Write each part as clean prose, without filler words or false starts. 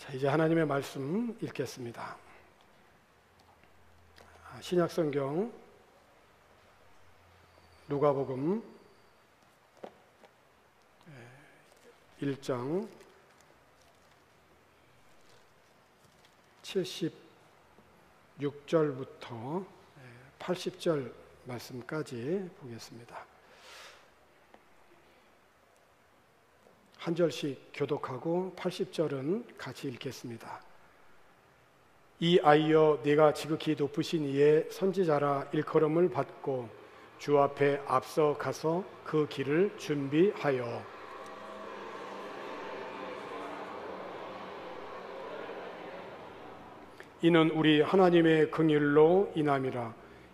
자, 이제 하나님의 말씀 읽겠습니다. 신약성경 누가복음 1장 76절부터 80절 말씀까지 보겠습니다. 한 절씩 교독하고 80절은 같이 읽겠습니다. 이 아이여, 네가 지극히 높으신 이의 선지자라 일컬음을 받고 주 앞에 앞서 가서 그 길을 준비하여 이는 우리 하나님의 긍휼로 인함이라.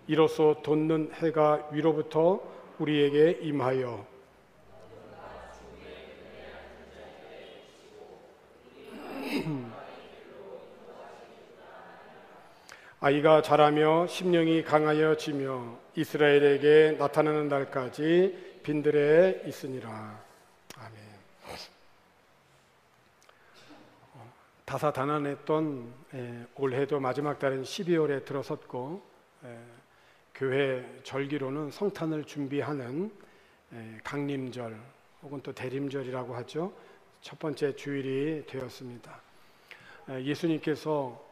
이로써 돋는 해가 위로부터 우리에게 임하여 아이가 자라며 심령이 강하여지며 이스라엘에게 나타나는 날까지 빈들에 있으니라. 아멘. 다사다난했던 올해도 마지막 달인 12월에 들어섰고 교회 절기로는 성탄을 준비하는 강림절 혹은 또 대림절이라고 하죠. 첫 번째 주일이 되었습니다. 예수님께서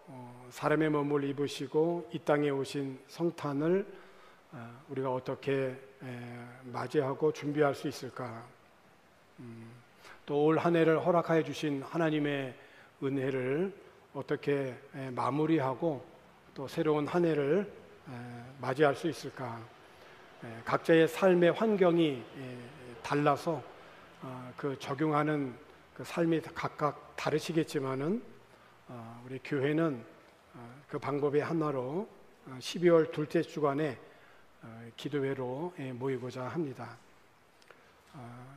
사람의 몸을 입으시고 이 땅에 오신 성탄을 우리가 어떻게 맞이하고 준비할 수 있을까? 또 올 한 해를 허락하여 주신 하나님의 은혜를 어떻게 마무리하고 또 새로운 한 해를 맞이할 수 있을까? 각자의 삶의 환경이 달라서 그 적용하는 그 삶이 각각 다르시겠지만은 우리 교회는 그 방법의 하나로 12월 둘째 주간에 기도회로 모이고자 합니다.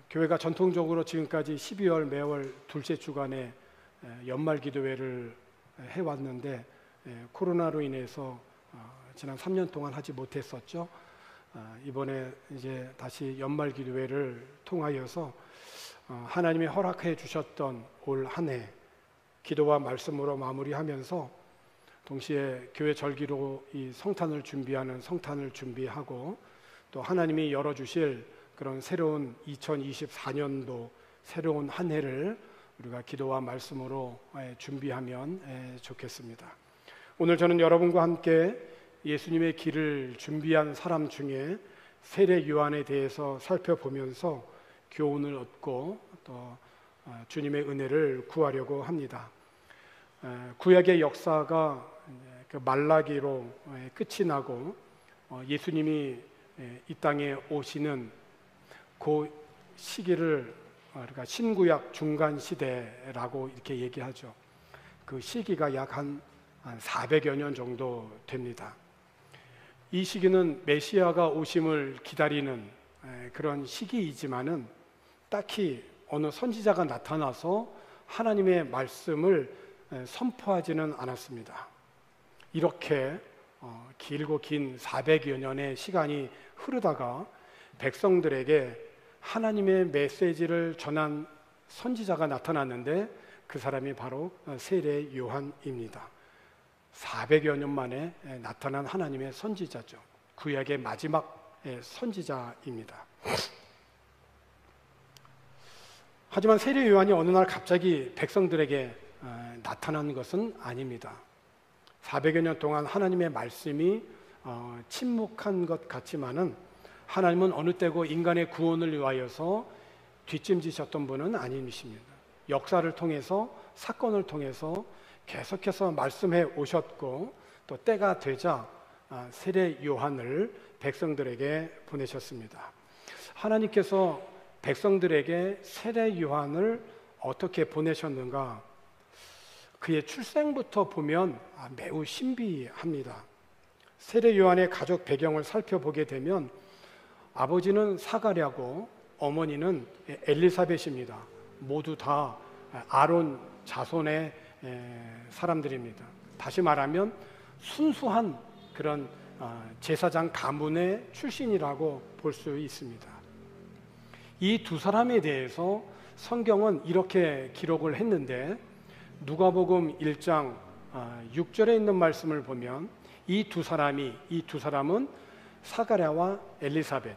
교회가 전통적으로 지금까지 12월 매월 둘째 주간에 연말 기도회를 해왔는데 코로나로 인해서 지난 3년 동안 하지 못했었죠. 이번에 이제 다시 연말 기도회를 통하여서 하나님이 허락해 주셨던 올 한 해 기도와 말씀으로 마무리하면서 동시에 교회 절기로 이 성탄을 준비하고 또 하나님이 열어주실 그런 새로운 2024년도 새로운 한 해를 우리가 기도와 말씀으로 준비하면 좋겠습니다. 오늘 저는 여러분과 함께 예수님의 길을 준비한 사람 중에 세례 요한에 대해서 살펴보면서 교훈을 얻고 또 주님의 은혜를 구하려고 합니다. 구약의 역사가 그 말라기로 끝이 나고 예수님이 이 땅에 오시는 그 시기를 우리가 신구약 중간 시대라고 이렇게 얘기하죠. 그 시기가 약 한 400여 년 정도 됩니다. 이 시기는 메시아가 오심을 기다리는 그런 시기이지만은 딱히 어느 선지자가 나타나서 하나님의 말씀을 선포하지는 않았습니다. 이렇게 길고 긴 400여 년의 시간이 흐르다가 백성들에게 하나님의 메시지를 전한 선지자가 나타났는데 그 사람이 바로 세례 요한입니다. 400여 년 만에 나타난 하나님의 선지자죠. 구약의 마지막 선지자입니다. 하지만 세례 요한이 어느 날 갑자기 백성들에게 나타난 것은 아닙니다. 400여 년 동안 하나님의 말씀이 침묵한 것 같지만은 하나님은 어느 때고 인간의 구원을 위하여서 뒷짐지셨던 분은 아니십니다. 역사를 통해서 사건을 통해서 계속해서 말씀해 오셨고 또 때가 되자 세례 요한을 백성들에게 보내셨습니다. 하나님께서 백성들에게 세례 요한을 어떻게 보내셨는가? 그의 출생부터 보면 매우 신비합니다. 세례 요한의 가족 배경을 살펴보게 되면 아버지는 사가랴고 어머니는 엘리사벳입니다. 모두 다 아론 자손의 사람들입니다. 다시 말하면 순수한 그런 제사장 가문의 출신이라고 볼 수 있습니다. 이 두 사람에 대해서 성경은 이렇게 기록을 했는데 누가복음 1장 6절에 있는 말씀을 보면 이 두 사람은 사가랴와 엘리사벳,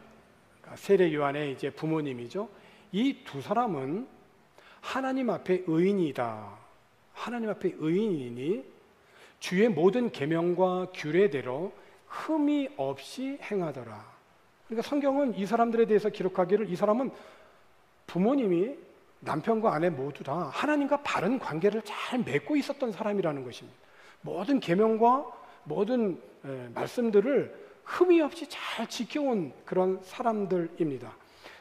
그러니까 세례 요한의 이제 부모님이죠. 이 두 사람은 하나님 앞에 의인이다. 하나님 앞에 의인이니 주의 모든 계명과 규례대로 흠이 없이 행하더라. 그러니까 성경은 이 사람들에 대해서 기록하기를 이 사람은 부모님이 남편과 아내 모두 다 하나님과 바른 관계를 잘 맺고 있었던 사람이라는 것입니다. 모든 계명과 모든 말씀들을 흠이 없이 잘 지켜온 그런 사람들입니다.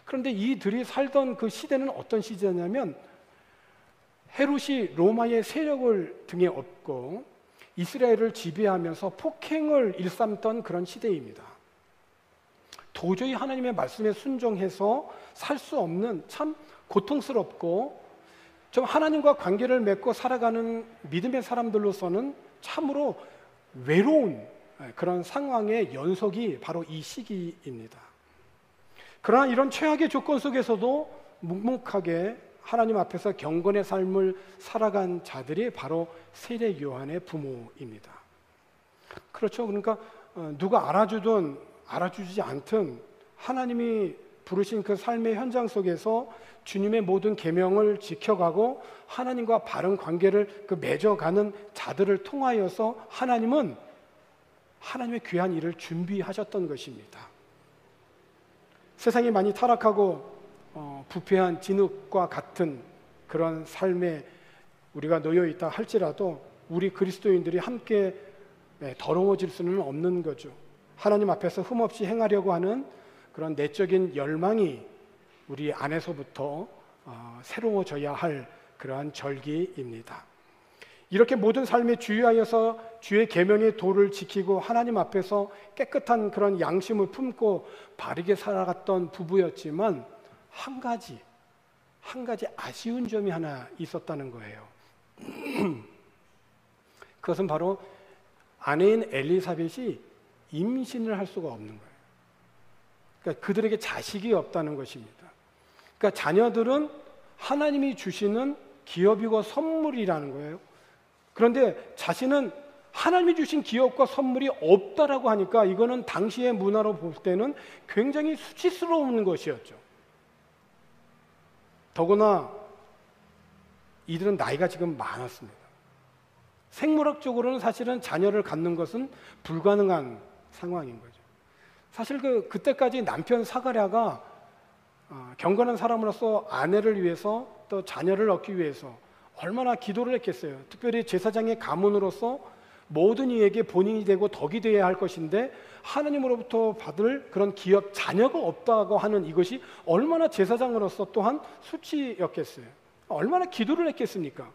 그런데 이들이 살던 그 시대는 어떤 시대냐면 헤롯이 로마의 세력을 등에 업고 이스라엘을 지배하면서 폭행을 일삼던 그런 시대입니다. 도저히 하나님의 말씀에 순종해서 살 수 없는 참 고통스럽고 좀 하나님과 관계를 맺고 살아가는 믿음의 사람들로서는 참으로 외로운 그런 상황의 연속이 바로 이 시기입니다. 그러나 이런 최악의 조건 속에서도 묵묵하게 하나님 앞에서 경건의 삶을 살아간 자들이 바로 세례 요한의 부모입니다. 그렇죠. 그러니까 누가 알아주든 알아주지 않든 하나님이 부르신 그 삶의 현장 속에서 주님의 모든 계명을 지켜가고 하나님과 바른 관계를 맺어가는 자들을 통하여서 하나님은 하나님의 귀한 일을 준비하셨던 것입니다. 세상이 많이 타락하고 부패한 진흙과 같은 그런 삶에 우리가 놓여 있다 할지라도 우리 그리스도인들이 함께 더러워질 수는 없는 거죠. 하나님 앞에서 흠없이 행하려고 하는 그런 내적인 열망이 우리 안에서부터 새로워져야 할 그러한 절기입니다. 이렇게 모든 삶에 주의하여서 주의 계명의 도를 지키고 하나님 앞에서 깨끗한 그런 양심을 품고 바르게 살아갔던 부부였지만 한 가지 아쉬운 점이 하나 있었다는 거예요. 그것은 바로 아내인 엘리사벳이 임신을 할 수가 없는 거예요. 그러니까 그들에게 자식이 없다는 것입니다. 그러니까 자녀들은 하나님이 주시는 기업이고 선물이라는 거예요. 그런데 자신은 하나님이 주신 기업과 선물이 없다라고 하니까 이거는 당시의 문화로 볼 때는 굉장히 수치스러운 것이었죠. 더구나 이들은 나이가 지금 많았습니다. 생물학적으로는 사실은 자녀를 갖는 것은 불가능한 상황인 거죠. 사실 그때까지 남편 사가랴가 경건한 사람으로서 아내를 위해서 또 자녀를 얻기 위해서 얼마나 기도를 했겠어요. 특별히 제사장의 가문으로서 모든 이에게 본인이 되고 덕이 되어야 할 것인데 하나님으로부터 받을 그런 기업 자녀가 없다고 하는 이것이 얼마나 제사장으로서 또한 수치였겠어요. 얼마나 기도를 했겠습니까?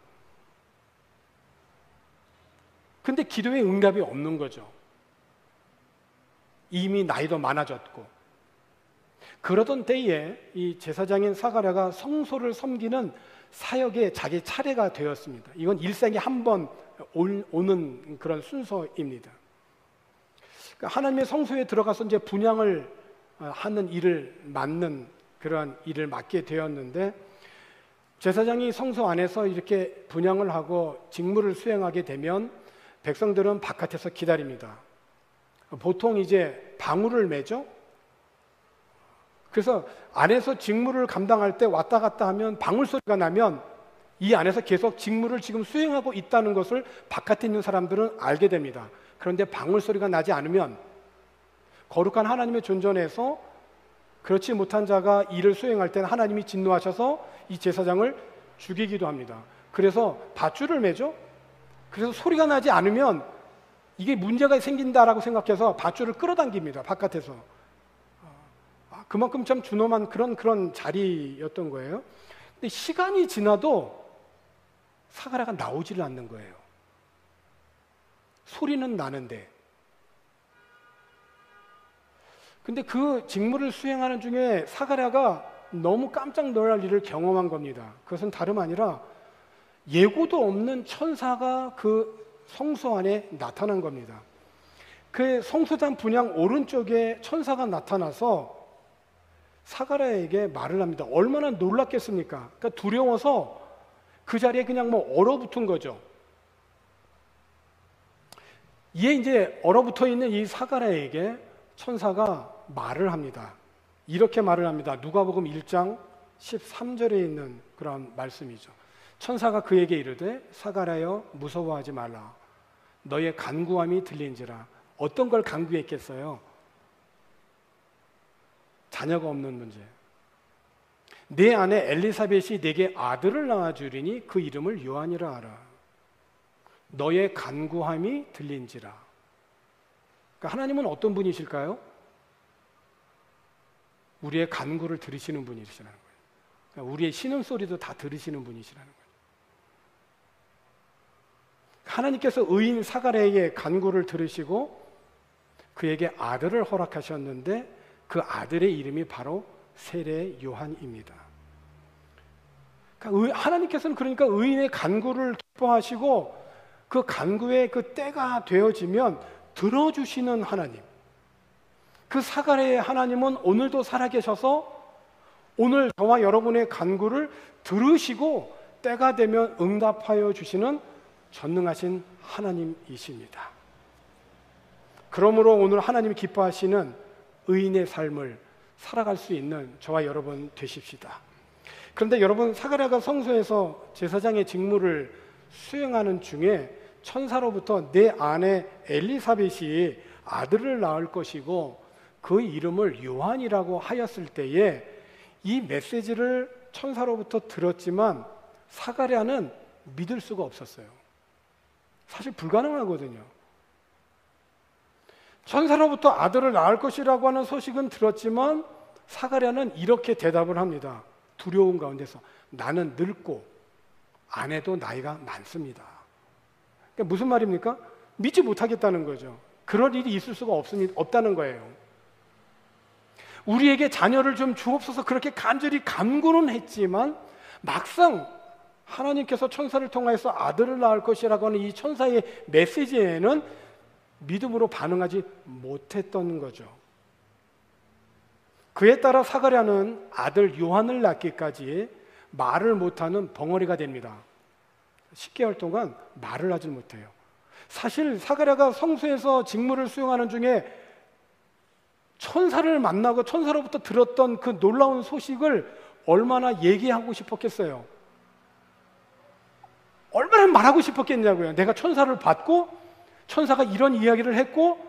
근데 기도의 응답이 없는 거죠. 이미 나이도 많아졌고. 그러던 때에 이 제사장인 사가랴가 성소를 섬기는 사역에 자기 차례가 되었습니다. 이건 일생에 한 번 오는 그런 순서입니다. 하나님의 성소에 들어가서 이제 분향을 하는 일을 맡는 그러한 일을 맡게 되었는데 제사장이 성소 안에서 이렇게 분향을 하고 직무를 수행하게 되면 백성들은 바깥에서 기다립니다. 보통 이제 방울을 매죠. 그래서 안에서 직무를 감당할 때 왔다 갔다 하면 방울 소리가 나면 이 안에서 계속 직무를 지금 수행하고 있다는 것을 바깥에 있는 사람들은 알게 됩니다. 그런데 방울 소리가 나지 않으면 거룩한 하나님의 존전에서 그렇지 못한 자가 일을 수행할 때는 하나님이 진노하셔서 이 제사장을 죽이기도 합니다. 그래서 밧줄을 매죠. 그래서 소리가 나지 않으면 이게 문제가 생긴다라고 생각해서 밧줄을 끌어당깁니다. 바깥에서. 그만큼 참 준엄한 그런 자리였던 거예요. 근데 시간이 지나도 사가랴가 나오지를 않는 거예요. 소리는 나는데. 근데 그 직무를 수행하는 중에 사가랴가 너무 깜짝 놀랄 일을 경험한 겁니다. 그것은 다름 아니라 예고도 없는 천사가 그 성소 안에 나타난 겁니다. 그 성소장 분향 오른쪽에 천사가 나타나서 사가랴에게 말을 합니다. 얼마나 놀랐겠습니까? 그러니까 두려워서 그 자리에 그냥 뭐 얼어붙은 거죠. 이에 이제 얼어붙어 있는 이 사가랴에게 천사가 말을 합니다. 이렇게 말을 합니다. 누가복음 1장 13절에 있는 그런 말씀이죠. 천사가 그에게 이르되 사가랴여 무서워하지 말라. 너의 간구함이 들린지라. 어떤 걸 간구했겠어요? 자녀가 없는 문제. 내 아내 엘리사벳이 내게 아들을 낳아주리니 그 이름을 요한이라 하라. 너의 간구함이 들린지라. 그러니까 하나님은 어떤 분이실까요? 우리의 간구를 들으시는 분이시라는 거예요. 그러니까 우리의 신음소리도 다 들으시는 분이시라는 거예요. 하나님께서 의인 사가랴의 간구를 들으시고 그에게 아들을 허락하셨는데 그 아들의 이름이 바로 세례 요한입니다. 그러니까 하나님께서는 그러니까 의인의 간구를 기뻐하시고 그 간구의 그 때가 되어지면 들어주시는 하나님. 그 사가랴의 하나님은 오늘도 살아계셔서 오늘 저와 여러분의 간구를 들으시고 때가 되면 응답하여 주시는 전능하신 하나님이십니다. 그러므로 오늘 하나님이 기뻐하시는 의인의 삶을 살아갈 수 있는 저와 여러분 되십시다. 그런데 여러분, 사가랴가 성소에서 제사장의 직무를 수행하는 중에 천사로부터 내 아내 엘리사벳이 아들을 낳을 것이고 그 이름을 요한이라고 하였을 때에 이 메시지를 천사로부터 들었지만 사가랴는 믿을 수가 없었어요. 사실 불가능하거든요. 천사로부터 아들을 낳을 것이라고 하는 소식은 들었지만 사가랴는 이렇게 대답을 합니다. 두려운 가운데서 나는 늙고 아내도 나이가 많습니다. 그러니까 무슨 말입니까? 믿지 못하겠다는 거죠. 그럴 일이 있을 수가 없다는 거예요. 우리에게 자녀를 좀 주옵소서 그렇게 간절히 간구는 했지만 막상 하나님께서 천사를 통하여서 아들을 낳을 것이라고 하는 이 천사의 메시지에는 믿음으로 반응하지 못했던 거죠. 그에 따라 사가랴는 아들 요한을 낳기까지 말을 못하는 벙어리가 됩니다. 10개월 동안 말을 하지 못해요. 사실 사가랴가 성소에서 직무를 수행하는 중에 천사를 만나고 천사로부터 들었던 그 놀라운 소식을 얼마나 얘기하고 싶었겠어요. 얼마나 말하고 싶었겠냐고요. 내가 천사를 받고 천사가 이런 이야기를 했고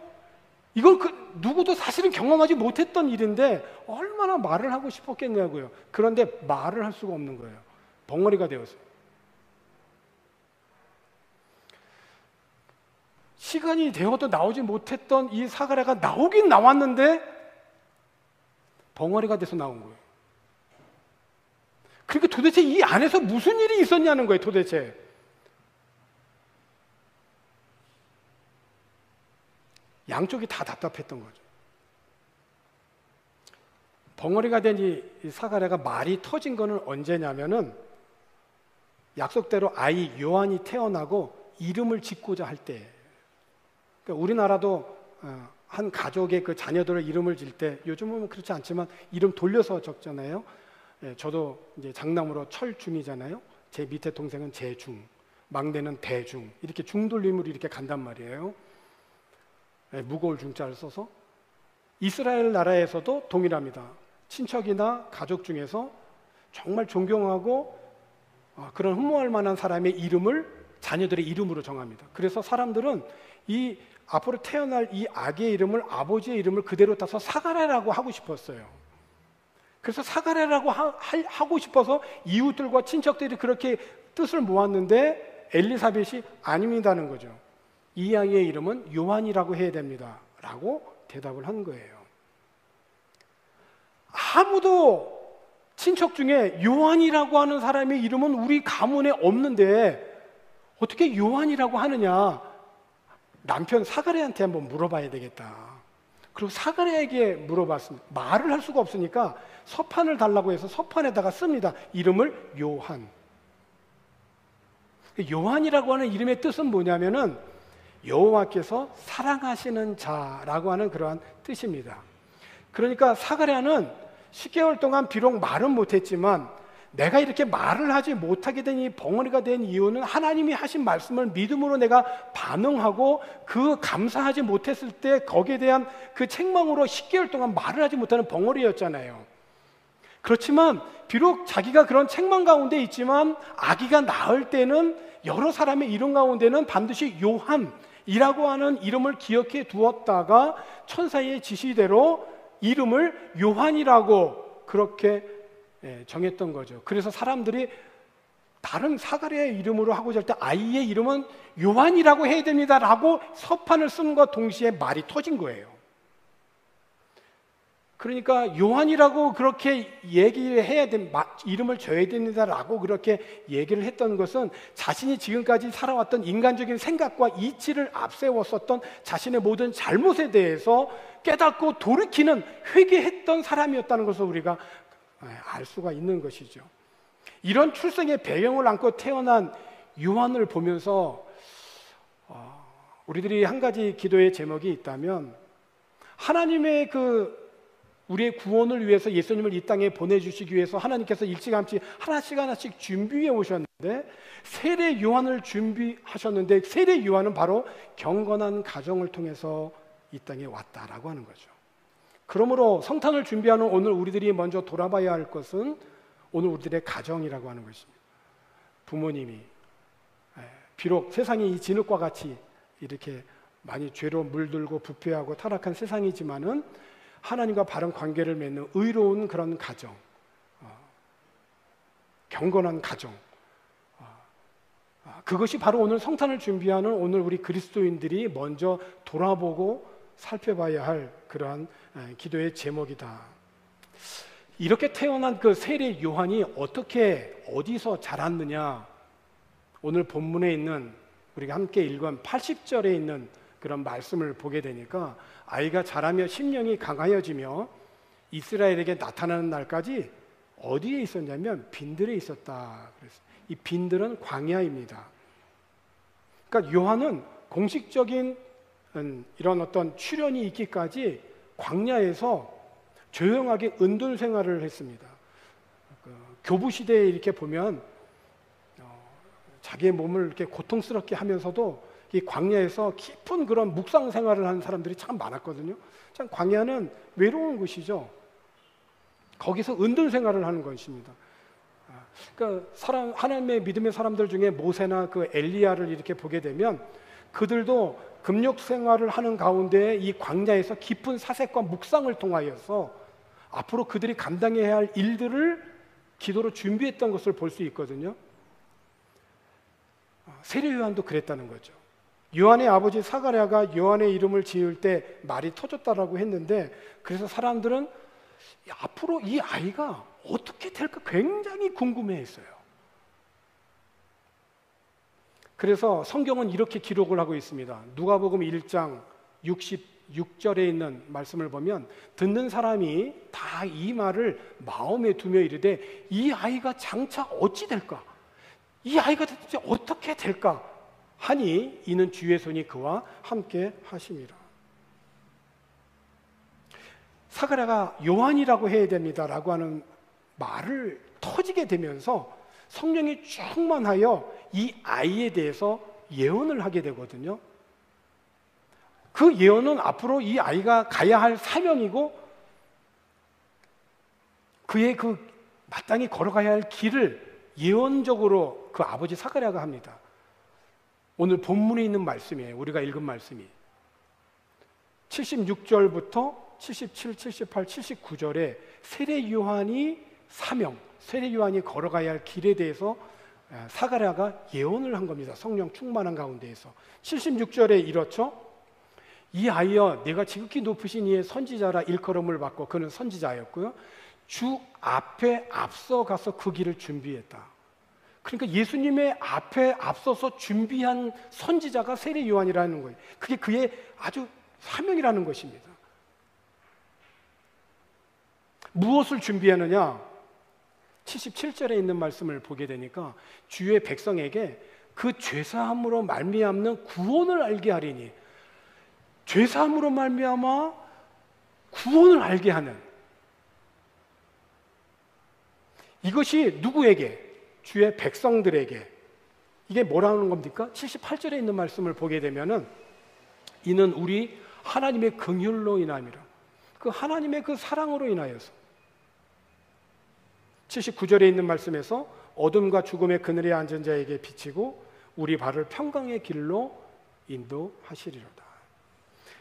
이걸 누구도 사실은 경험하지 못했던 일인데 얼마나 말을 하고 싶었겠냐고요. 그런데 말을 할 수가 없는 거예요. 벙어리가 되었어요. 시간이 되어도 나오지 못했던 이 사가랴가 나오긴 나왔는데 벙어리가 돼서 나온 거예요. 그러니까 도대체 이 안에서 무슨 일이 있었냐는 거예요. 도대체 양쪽이 다 답답했던 거죠. 벙어리가 된 이 사가랴가 말이 터진 거는 언제냐면은 약속대로 아이 요한이 태어나고 이름을 짓고자 할 때. 그러니까 우리나라도 한 가족의 그 자녀들을 이름을 질 때 요즘은 그렇지 않지만 이름 돌려서 적잖아요. 저도 이제 장남으로 철중이잖아요. 제 밑에 동생은 재중, 막내는 대중 이렇게 중돌림으로 이렇게 간단 말이에요. 무거울 중자를 써서. 이스라엘 나라에서도 동일합니다. 친척이나 가족 중에서 정말 존경하고 그런 흠모할 만한 사람의 이름을 자녀들의 이름으로 정합니다. 그래서 사람들은 이 앞으로 태어날 이 아기의 이름을 아버지의 이름을 그대로 따서 사가랴라고 하고 싶었어요. 그래서 사가랴라고 하고 싶어서 이웃들과 친척들이 그렇게 뜻을 모았는데 엘리사벳이 아닙니다는 거죠. 이 아이의 이름은 요한이라고 해야 됩니다 라고 대답을 한 거예요. 아무도 친척 중에 요한이라고 하는 사람의 이름은 우리 가문에 없는데 어떻게 요한이라고 하느냐. 남편 사가랴한테 한번 물어봐야 되겠다. 그리고 사가랴에게 물어봤습니다. 말을 할 수가 없으니까 서판을 달라고 해서 서판에다가 씁니다. 이름을 요한. 요한이라고 하는 이름의 뜻은 뭐냐면은 여호와께서 사랑하시는 자라고 하는 그러한 뜻입니다. 그러니까 사가랴는 10개월 동안 비록 말은 못했지만 내가 이렇게 말을 하지 못하게 된 이 벙어리가 된 이유는 하나님이 하신 말씀을 믿음으로 내가 반응하고 그 감사하지 못했을 때 거기에 대한 그 책망으로 10개월 동안 말을 하지 못하는 벙어리였잖아요. 그렇지만 비록 자기가 그런 책망 가운데 있지만 아기가 낳을 때는 여러 사람의 이름 가운데는 반드시 요한이라고 하는 이름을 기억해 두었다가 천사의 지시대로 이름을 요한이라고 그렇게 정했던 거죠. 그래서 사람들이 다른 사가랴의 이름으로 하고자 할 때 아이의 이름은 요한이라고 해야 됩니다라고 서판을 쓰는 것과 동시에 말이 터진 거예요. 그러니까 요한이라고 그렇게 얘기를 해야 됩니다. 이름을 줘야 됩니다라고 그렇게 얘기를 했던 것은 자신이 지금까지 살아왔던 인간적인 생각과 이치를 앞세웠었던 자신의 모든 잘못에 대해서 깨닫고 돌이키는 회개했던 사람이었다는 것을 우리가 알 수가 있는 것이죠. 이런 출생의 배경을 안고 태어난 요한을 보면서 우리들이 한 가지 기도의 제목이 있다면 하나님의 우리의 구원을 위해서 예수님을 이 땅에 보내주시기 위해서 하나님께서 일찌감치 하나씩 준비해 오셨는데 세례 요한을 준비하셨는데 세례 요한은 바로 경건한 가정을 통해서 이 땅에 왔다라고 하는 거죠. 그러므로 성탄을 준비하는 오늘 우리들이 먼저 돌아봐야 할 것은 오늘 우리들의 가정이라고 하는 것입니다. 부모님이 비록 세상이 이 진흙과 같이 이렇게 많이 죄로 물들고 부패하고 타락한 세상이지만은 하나님과 바른 관계를 맺는 의로운 그런 가정, 경건한 가정, 그것이 바로 오늘 성탄을 준비하는 오늘 우리 그리스도인들이 먼저 돌아보고 살펴봐야 할 그러한 기도의 제목이다. 이렇게 태어난 그 세례 요한이 어떻게 어디서 자랐느냐? 오늘 본문에 있는 우리가 함께 읽은 80절에 있는 그런 말씀을 보게 되니까 아이가 자라며 심령이 강하여지며 이스라엘에게 나타나는 날까지 어디에 있었냐면 빈들에 있었다. 그래서 이 빈들은 광야입니다. 그러니까 요한은 공식적인 이런 어떤 출현이 있기까지 광야에서 조용하게 은둔 생활을 했습니다. 교부 시대에 이렇게 보면 자기의 몸을 이렇게 고통스럽게 하면서도 이 광야에서 깊은 그런 묵상 생활을 하는 사람들이 참 많았거든요. 참 광야는 외로운 곳이죠. 거기서 은둔 생활을 하는 것입니다. 그러니까 하나님의 믿음의 사람들 중에 모세나 그 엘리야를 이렇게 보게 되면 그들도 금욕 생활을 하는 가운데 이 광야에서 깊은 사색과 묵상을 통하여서 앞으로 그들이 감당해야 할 일들을 기도로 준비했던 것을 볼 수 있거든요. 세례 요한도 그랬다는 거죠. 요한의 아버지 사가랴가 요한의 이름을 지을 때 말이 터졌다라고 했는데 그래서 사람들은 앞으로 이 아이가 어떻게 될까 굉장히 궁금해했어요. 그래서 성경은 이렇게 기록을 하고 있습니다. 누가복음 1장 66절에 있는 말씀을 보면 듣는 사람이 다 이 말을 마음에 두며 이르되 이 아이가 장차 어찌 될까? 이 아이가 대체 어떻게 될까? 하니 이는 주의 손이 그와 함께 하심이라. 사가랴가 요한이라고 해야 됩니다라고 하는 말을 터지게 되면서 성령이 충만하여 이 아이에 대해서 예언을 하게 되거든요. 그 예언은 앞으로 이 아이가 가야 할 사명이고 그의 그 마땅히 걸어가야 할 길을 예언적으로 그 아버지 사가랴가 합니다. 오늘 본문에 있는 말씀이에요. 우리가 읽은 말씀이 76절부터 77, 78, 79절에 세례 요한이 사명, 세례 요한이 걸어가야 할 길에 대해서 사가랴가 예언을 한 겁니다. 성령 충만한 가운데에서 76절에 이렇죠. 이 아이여 내가 지극히 높으신 이의 선지자라 일컬음을 받고 그는 선지자였고요. 주 앞에 앞서가서 그 길을 준비했다. 그러니까 예수님의 앞에 앞서서 준비한 선지자가 세례 요한이라는 거예요. 그게 그의 아주 사명이라는 것입니다. 무엇을 준비하느냐? 77절에 있는 말씀을 보게 되니까 주의 백성에게 그 죄사함으로 말미암는 구원을 알게 하리니 죄사함으로 말미암아 구원을 알게 하는 이것이 누구에게? 주의 백성들에게. 이게 뭐라는 겁니까? 78절에 있는 말씀을 보게 되면은 이는 우리 하나님의 긍휼로 인함이라. 그 하나님의 그 사랑으로 인하여서. 79절에 있는 말씀에서 어둠과 죽음의 그늘에 앉은 자에게 비치고 우리 발을 평강의 길로 인도하시리로다.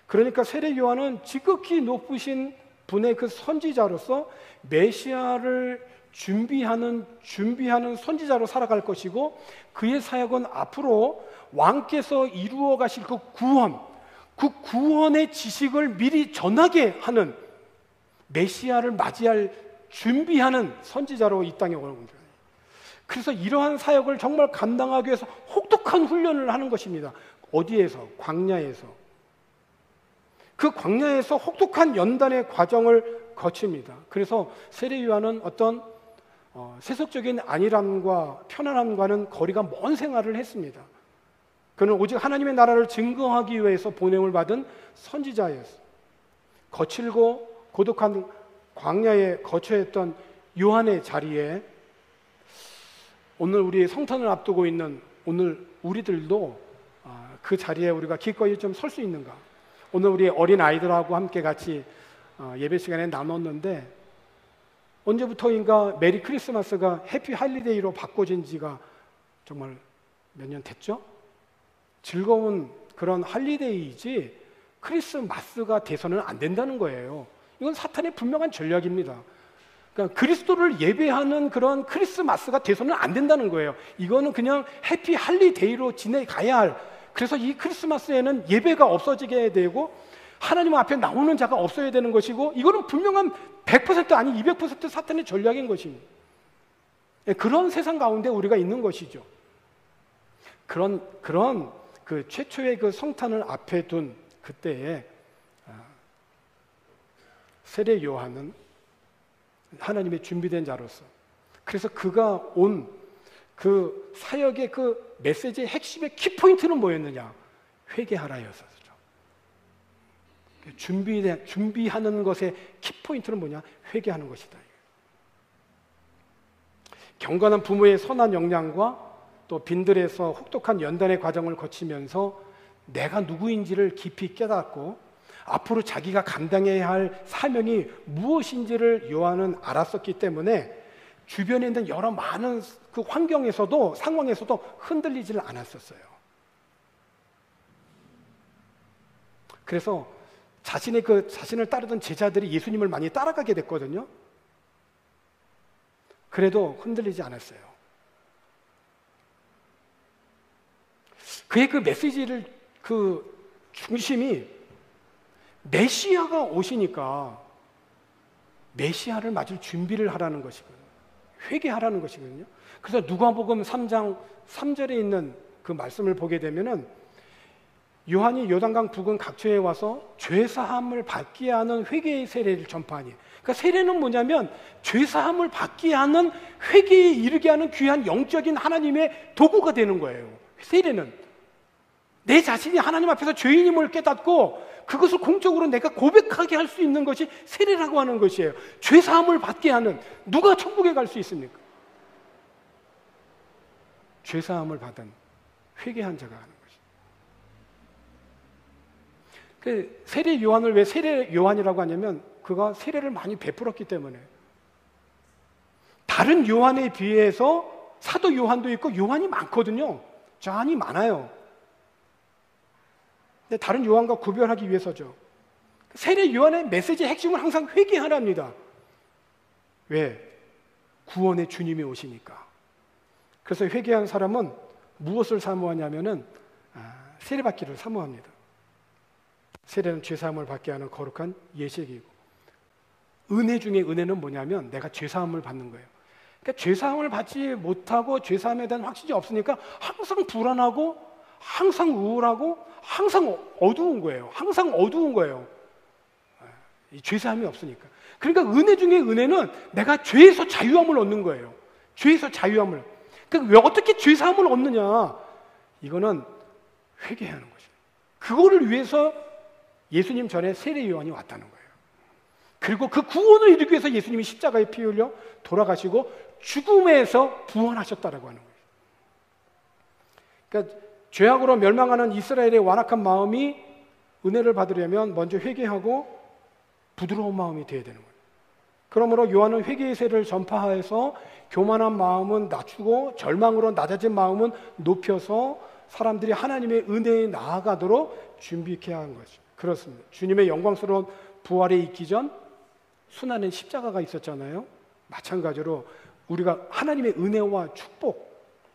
그러니까 세례 요한은 지극히 높으신 분의 그 선지자로서 메시아를 준비하는 선지자로 살아갈 것이고, 그의 사역은 앞으로 왕께서 이루어 가실 그 구원의 지식을 미리 전하게 하는, 메시아를 맞이할 준비하는 선지자로 이 땅에 오는 겁니다. 그래서 이러한 사역을 정말 감당하기 위해서 혹독한 훈련을 하는 것입니다. 어디에서? 광야에서. 그 광야에서 혹독한 연단의 과정을 거칩니다. 그래서 세례 요한은 어떤 세속적인 안일함과 편안함과는 거리가 먼 생활을 했습니다. 그는 오직 하나님의 나라를 증거하기 위해서 보냄을 받은 선지자였어요. 거칠고 고독한 광야에 거처했던 요한의 자리에 오늘 우리 성탄을 앞두고 있는 오늘 우리들도 그 자리에 우리가 기꺼이 좀 설 수 있는가? 오늘 우리 어린 아이들하고 함께 같이 예배 시간에 나눴는데, 언제부터인가 메리 크리스마스가 해피 할리데이로 바꿔진 지가 정말 몇 년 됐죠? 즐거운 그런 할리데이이지 크리스마스가 돼서는 안 된다는 거예요. 이건 사탄의 분명한 전략입니다. 그러니까 그리스도를 예배하는 그런 크리스마스가 돼서는 안 된다는 거예요. 이거는 그냥 해피 할리데이로 지내가야 할, 그래서 이 크리스마스에는 예배가 없어지게 되고 하나님 앞에 나오는 자가 없어야 되는 것이고, 이거는 분명한 100% 아니 200% 사탄의 전략인 것입니다. 그런 세상 가운데 우리가 있는 것이죠. 그런 그 최초의 그 성탄을 앞에 둔 그때에 세례 요한은 하나님의 준비된 자로서, 그래서 그가 온 그 사역의 그 메시지의 핵심의 키포인트는 뭐였느냐? 회개하라였었죠. 준비하는 것의 키포인트는 뭐냐? 회개하는 것이다. 경건한 부모의 선한 역량과 또 빈들에서 혹독한 연단의 과정을 거치면서 내가 누구인지를 깊이 깨닫고 앞으로 자기가 감당해야 할 사명이 무엇인지를 요한은 알았었기 때문에 주변에 있는 여러 많은 그 환경에서도, 상황에서도 흔들리지를 않았었어요. 그래서 자신을 따르던 제자들이 예수님을 많이 따라가게 됐거든요. 그래도 흔들리지 않았어요. 그의 그 메시지를 그 중심이 메시아가 오시니까 메시아를 맞을 준비를 하라는 것이거든요. 회개하라는 것이거든요. 그래서 누가복음 3장 3절에 있는 그 말씀을 보게 되면은 요한이 요단강 부근 각처에 와서 죄사함을 받게 하는 회개의 세례를 전파하니, 그러니까 세례는 뭐냐면 죄사함을 받게 하는, 회개에 이르게 하는 귀한 영적인 하나님의 도구가 되는 거예요. 세례는 내 자신이 하나님 앞에서 죄인임을 깨닫고 그것을 공적으로 내가 고백하게 할 수 있는 것이 세례라고 하는 것이에요. 죄사함을 받게 하는. 누가 천국에 갈 수 있습니까? 죄사함을 받은 회개한 자가 하는 것이죠. 그 세례 요한을 왜 세례 요한이라고 하냐면 그가 세례를 많이 베풀었기 때문에. 다른 요한에 비해서 사도 요한도 있고 요한이 많거든요. 요한이 많아요. 근데 다른 요한과 구별하기 위해서죠. 세례 요한의 메시지의 핵심은 항상 회개하랍니다. 왜? 구원의 주님이 오시니까. 그래서 회개한 사람은 무엇을 사모하냐면은 세례받기를 사모합니다. 세례는 죄사함을 받게 하는 거룩한 예식이고, 은혜 중에 은혜는 뭐냐면 내가 죄사함을 받는 거예요. 그러니까 죄사함을 받지 못하고 죄사함에 대한 확신이 없으니까 항상 불안하고 항상 우울하고 항상 어두운 거예요. 항상 어두운 거예요. 죄사함이 없으니까. 그러니까 은혜 중에 은혜는 내가 죄에서 자유함을 얻는 거예요. 죄에서 자유함을. 그러니까 왜 어떻게 죄사함을 얻느냐? 이거는 회개하는 것이에요. 그거를 위해서 예수님 전에 세례 요한이 왔다는 거예요. 그리고 그 구원을 이루기 위해서 예수님이 십자가에 피 흘려 돌아가시고 죽음에서 부활하셨다라고 하는 거예요. 그러니까 죄악으로 멸망하는 이스라엘의 완악한 마음이 은혜를 받으려면 먼저 회개하고 부드러운 마음이 되어야 되는 거예요. 그러므로 요한은 회개의 세를 전파하여서 교만한 마음은 낮추고 절망으로 낮아진 마음은 높여서 사람들이 하나님의 은혜에 나아가도록 준비케 한 거죠. 그렇습니다. 주님의 영광스러운 부활에 있기 전 수많은 십자가가 있었잖아요. 마찬가지로 우리가 하나님의 은혜와 축복,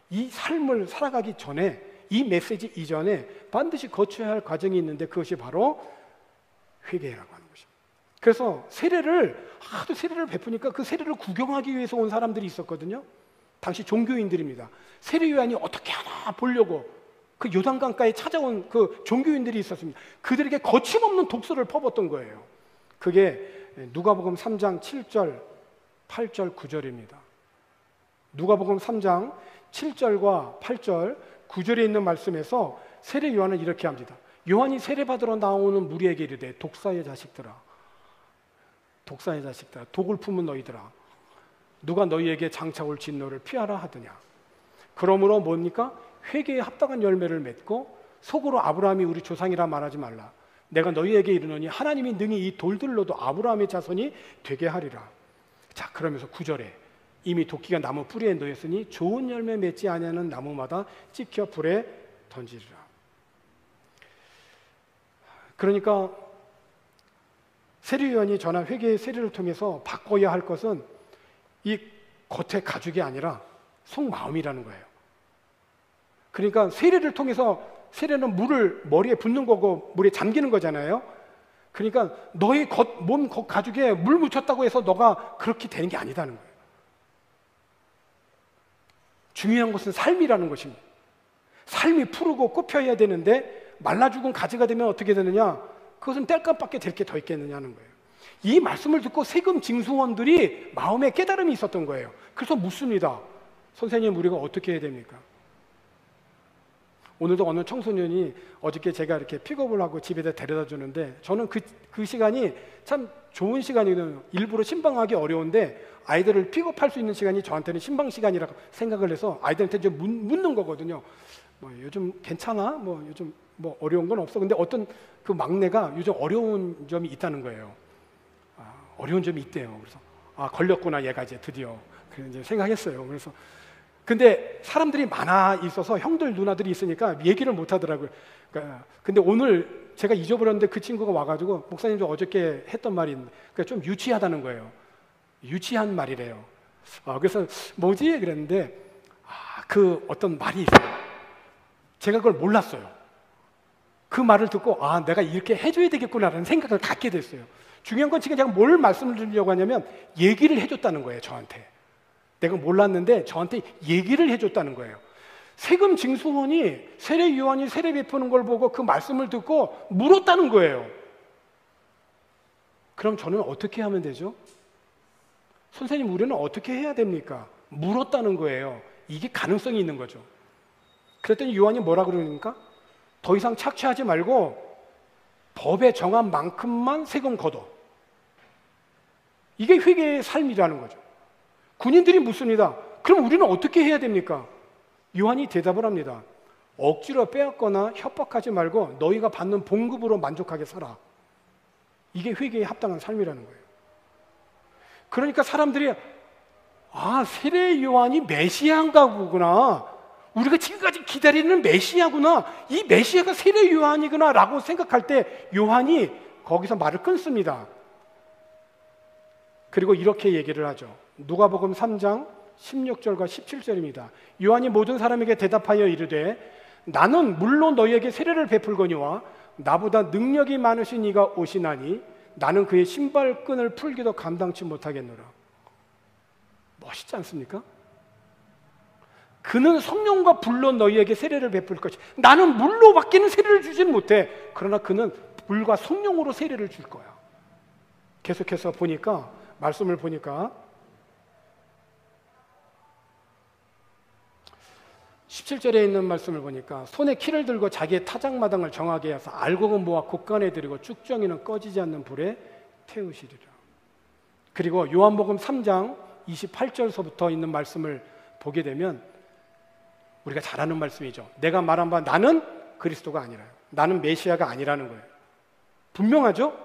이 삶을 살아가기 전에, 이 메시지 이전에 반드시 거쳐야 할 과정이 있는데 그것이 바로 회개라고 하는 것입니다. 그래서 하도 세례를 베푸니까 그 세례를 구경하기 위해서 온 사람들이 있었거든요. 당시 종교인들입니다. 세례 요한이 어떻게 하나 보려고 그 요단강가에 찾아온 그 종교인들이 있었습니다. 그들에게 거침없는 독서를 퍼붓던 거예요. 그게 누가복음 3장 7절, 8절, 9절입니다. 누가복음 3장 7절과 8절, 9절에 있는 말씀에서 세례 요한은 이렇게 합니다. 요한이 세례받으러 나오는 무리에게 이르되 독사의 자식들아, 독사의 자식들아, 독을 품은 너희들아, 누가 너희에게 장차 올 진노를 피하라 하더냐. 그러므로 뭡니까? 회개에 합당한 열매를 맺고 속으로 아브라함이 우리 조상이라 말하지 말라. 내가 너희에게 이르노니 하나님이 능히 이 돌들로도 아브라함의 자손이 되게 하리라. 자, 그러면서 9절에 이미 도끼가 나무 뿌리에 놓였으니 좋은 열매 맺지 아니하는 나무마다 찍혀 불에 던지리라. 그러니까 세례 요한이 전한 회개의 세례를 통해서 바꿔야 할 것은 이 겉의 가죽이 아니라 속마음이라는 거예요. 그러니까 세례를 통해서, 세례는 물을 머리에 붓는 거고 물에 잠기는 거잖아요. 그러니까 너의 몸 겉 가죽에 물 묻혔다고 해서 너가 그렇게 되는 게 아니다는 거예요. 중요한 것은 삶이라는 것입니다. 삶이 푸르고 꽃펴야 되는데 말라 죽은 가지가 되면 어떻게 되느냐? 그것은 땔감밖에 될 게 더 있겠느냐는 거예요. 이 말씀을 듣고 세금 징수원들이 마음에 깨달음이 있었던 거예요. 그래서 묻습니다. 선생님, 우리가 어떻게 해야 됩니까? 오늘도 어느 청소년이 어저께 제가 이렇게 픽업을 하고 집에다 데려다 주는데 저는 그 시간이 참 좋은 시간이거든요. 일부러 신방하기 어려운데 아이들을 픽업할 수 있는 시간이 저한테는 신방 시간이라고 생각을 해서 아이들한테 이제 묻는 거거든요. 뭐 요즘 괜찮아? 뭐 요즘 뭐 어려운 건 없어. 근데 어떤 그 막내가 요즘 어려운 점이 있다는 거예요. 어려운 점이 있대요. 그래서 걸렸구나 얘가 이제 드디어. 그래서 이제 생각했어요. 그래서 근데 사람들이 많아 있어서 형들 누나들이 있으니까 얘기를 못 하더라고요. 그러니까 근데 오늘 제가 잊어버렸는데 그 친구가 와가지고 목사님도 어저께 했던 말이 그러니까 좀 유치하다는 거예요. 유치한 말이래요. 그래서 뭐지? 그랬는데 그 어떤 말이 있어요. 제가 그걸 몰랐어요. 그 말을 듣고 내가 이렇게 해줘야 되겠구나라는 생각을 갖게 됐어요. 중요한 건 지금 제가 뭘 말씀을 드리려고 하냐면 얘기를 해줬다는 거예요. 저한테. 내가 몰랐는데 저한테 얘기를 해줬다는 거예요. 세금 징수원이 세례 요한이 세례 베푸는 걸 보고 그 말씀을 듣고 물었다는 거예요. 그럼 저는 어떻게 하면 되죠? 선생님, 우리는 어떻게 해야 됩니까? 물었다는 거예요. 이게 가능성이 있는 거죠. 그랬더니 요한이 뭐라 그러니까? 더 이상 착취하지 말고 법에 정한 만큼만 세금 걷어. 이게 회개의 삶이라는 거죠. 군인들이 묻습니다. 그럼 우리는 어떻게 해야 됩니까? 요한이 대답을 합니다. 억지로 빼앗거나 협박하지 말고 너희가 받는 봉급으로 만족하게 살아. 이게 회개에 합당한 삶이라는 거예요. 그러니까 사람들이 세례 요한이 메시아인가 보구나. 우리가 지금까지 기다리는 메시아구나. 이 메시아가 세례 요한이구나 라고 생각할 때 요한이 거기서 말을 끊습니다. 그리고 이렇게 얘기를 하죠. 누가복음 3장 16절과 17절입니다. 요한이 모든 사람에게 대답하여 이르되 나는 물론 너희에게 세례를 베풀거니와 나보다 능력이 많으신 이가 오시나니 나는 그의 신발끈을 풀기도 감당치 못하겠노라. 멋있지 않습니까? 그는 성령과 불로 너희에게 세례를 베풀 것이. 나는 물로 밖에는 세례를 주진 못해. 그러나 그는 불과 성령으로 세례를 줄 거야. 계속해서 보니까 말씀을 보니까 17절에 있는 말씀을 보니까 손에 키를 들고 자기의 타작마당을 정하게 해서 알곡은 모아 곳간에 들이고 쭉정이는 꺼지지 않는 불에 태우시리라. 그리고 요한복음 3장 28절서부터 있는 말씀을 보게 되면 우리가 잘 아는 말씀이죠. 내가 말한 바 나는 그리스도가 아니라요. 나는 메시아가 아니라는 거예요. 분명하죠?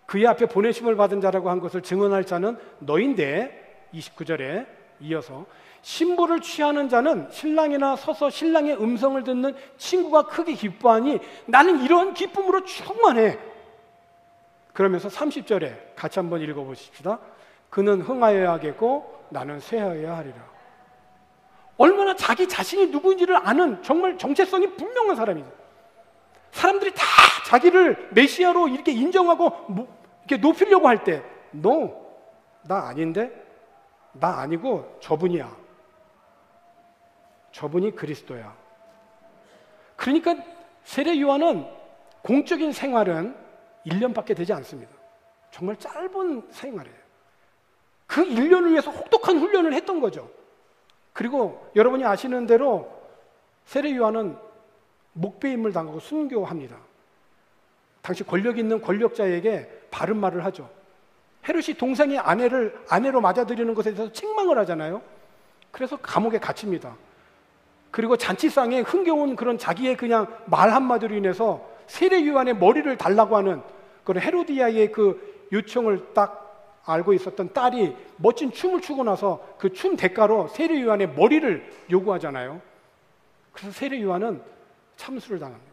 그의 앞에 보내심을 받은 자라고 한 것을 증언할 자는 너인데 29절에 이어서 신부를 취하는 자는 신랑이나 서서 신랑의 음성을 듣는 친구가 크게 기뻐하니 나는 이러한 기쁨으로 충만해. 그러면서 30절에 같이 한번 읽어보십시다. 그는 흥하여야 하겠고 나는 쇠하여야 하리라. 얼마나 자기 자신이 누구인지를 아는 정말 정체성이 분명한 사람이죠. 사람들이 다 자기를 메시아로 이렇게 인정하고 이렇게 높이려고 할 때 No, 나 아닌데? 나 아니고 저분이야. 저분이 그리스도야. 그러니까 세례 요한은 공적인 생활은 1년밖에 되지 않습니다. 정말 짧은 생활이에요. 그 1년을 위해서 혹독한 훈련을 했던 거죠. 그리고 여러분이 아시는 대로 세례 요한은 목배임을 당하고 순교합니다. 당시 권력 있는 권력자에게 바른 말을 하죠. 헤롯이 동생의 아내를 아내로 맞아들이는 것에 대해서 책망을 하잖아요. 그래서 감옥에 갇힙니다. 그리고 잔치상에 흥겨운 그런 자기의 그냥 말 한마디로 인해서 세례 요한의 머리를 달라고 하는 그런 헤로디아의 그 요청을 딱 알고 있었던 딸이 멋진 춤을 추고 나서 그 춤 대가로 세례 요한의 머리를 요구하잖아요. 그래서 세례 요한은 참수를 당합니다.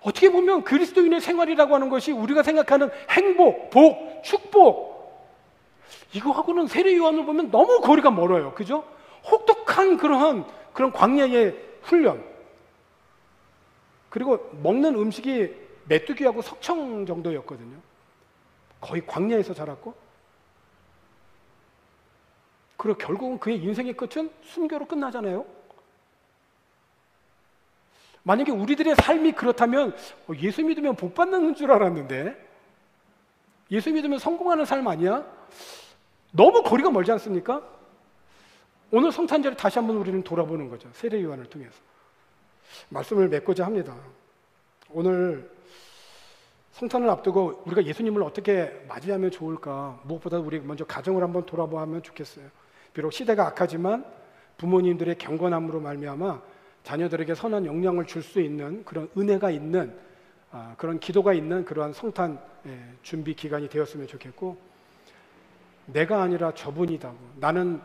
어떻게 보면 그리스도인의 생활이라고 하는 것이 우리가 생각하는 행복, 복, 축복, 이거하고는 세례 요한을 보면 너무 거리가 멀어요. 그죠? 혹독한 그런 광야의 훈련, 그리고 먹는 음식이 메뚜기하고 석청 정도였거든요. 거의 광야에서 자랐고, 그리고 결국은 그의 인생의 끝은 순교로 끝나잖아요. 만약에 우리들의 삶이 그렇다면 예수 믿으면 복 받는 줄 알았는데, 예수 믿으면 성공하는 삶 아니야? 너무 거리가 멀지 않습니까? 오늘 성탄절에 다시 한번 우리는 돌아보는 거죠. 세례 요한을 통해서 말씀을 맺고자 합니다. 오늘 성탄을 앞두고 우리가 예수님을 어떻게 맞이하면 좋을까? 무엇보다 우리 먼저 가정을 한번 돌아보면 좋겠어요. 비록 시대가 악하지만 부모님들의 경건함으로 말미암아 자녀들에게 선한 영향을 줄 수 있는 그런 은혜가 있는 그런 기도가 있는 그러한 성탄 준비 기간이 되었으면 좋겠고, 내가 아니라 저분이다고, 나는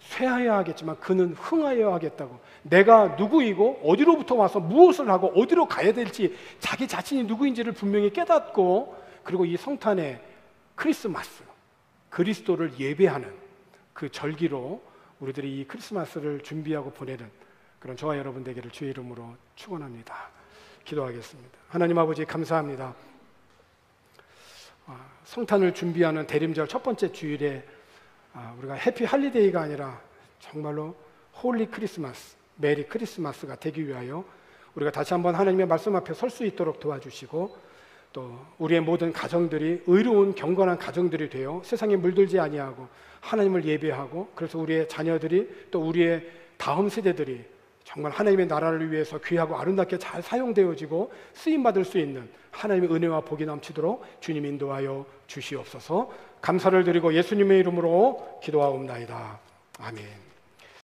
쇠하여야 하겠지만 그는 흥하여야 하겠다고, 내가 누구이고 어디로부터 와서 무엇을 하고 어디로 가야 될지 자기 자신이 누구인지를 분명히 깨닫고, 그리고 이 성탄의 크리스마스, 그리스도를 예배하는 그 절기로 우리들이 이 크리스마스를 준비하고 보내는 그런 저와 여러분 되기를 주의 이름으로 축원합니다. 기도하겠습니다. 하나님 아버지 감사합니다. 성탄을 준비하는 대림절 첫 번째 주일에 우리가 해피 할리데이가 아니라 정말로 홀리 크리스마스, 메리 크리스마스가 되기 위하여 우리가 다시 한번 하나님의 말씀 앞에 설 수 있도록 도와주시고, 또 우리의 모든 가정들이 의로운 경건한 가정들이 되어 세상에 물들지 아니하고 하나님을 예배하고, 그래서 우리의 자녀들이 또 우리의 다음 세대들이 정말 하나님의 나라를 위해서 귀하고 아름답게 잘 사용되어지고 쓰임받을 수 있는 하나님의 은혜와 복이 넘치도록 주님 인도하여 주시옵소서. 감사를 드리고 예수님의 이름으로 기도하옵나이다. 아멘.